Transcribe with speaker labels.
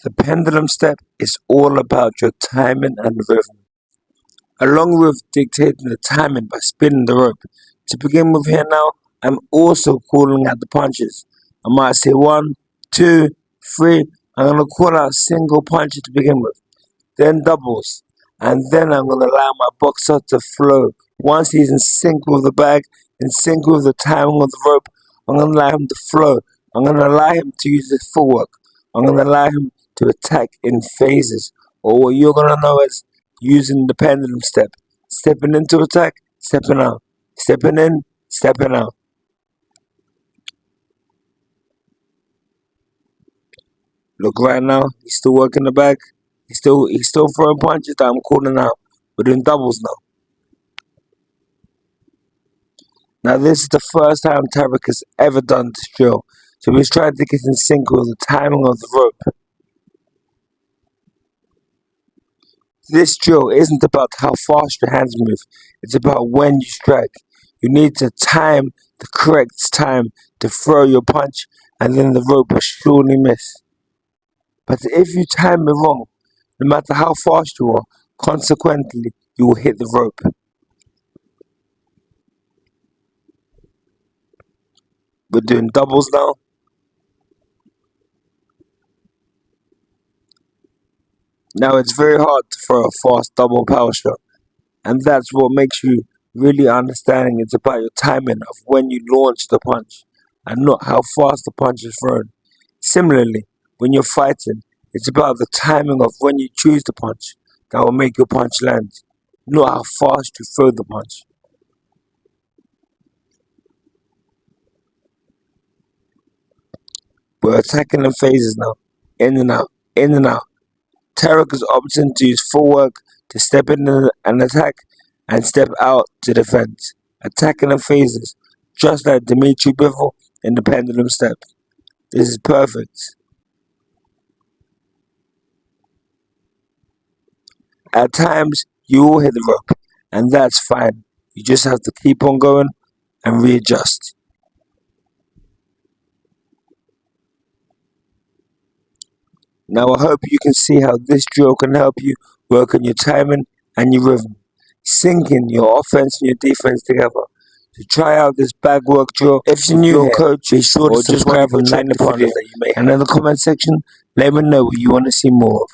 Speaker 1: The pendulum step is all about your timing and rhythm, along with dictating the timing by spinning the rope. To begin with here now, I'm also calling out the punches. I might say 1, 2, 3. I'm going to call out single punches to begin with, then doubles, and then I'm going to allow my boxer to flow. Once he's in sync with the bag, in sync with the timing of the rope, I'm going to allow him to flow. I'm going to allow him to use his footwork. I'm going to allow him to attack in phases, or what you're going to know as using the pendulum step. Stepping into attack, stepping out. Stepping in, stepping out. Look, right now, he's still working the bag. He's still throwing punches that I'm calling out. We're doing doubles now. Now, this is the first time Tarek has ever done this drill. So he's trying to get in sync with the timing of the rope. This drill isn't about how fast your hands move. It's about when you strike. You need to time the correct time to throw your punch, and then the rope will surely miss. But if you time it wrong, no matter how fast you are, consequently, you will hit the rope. We're doing doubles now. Now it's very hard to throw a fast double power shot, and that's what makes you really understanding. It's about your timing of when you launch the punch, and not how fast the punch is thrown. Similarly, when you're fighting, it's about the timing of when you choose the punch that will make your punch land, not how fast you throw the punch. We're attacking in phases now, in and out, in and out. Tarek is opting to use footwork to step in and attack, and step out to defend. Attacking in phases, just like Dimitri Bivol in the pendulum step. This is perfect. At times, you will hit the rope, and that's fine. You just have to keep on going and readjust. Now I hope you can see how this drill can help you work on your timing and your rhythm, syncing your offense and your defense together. To try out this bag work drill, if you're new here, coach, be sure to subscribe and like the videos that you make. And in the comment section, let me know what you want to see more of.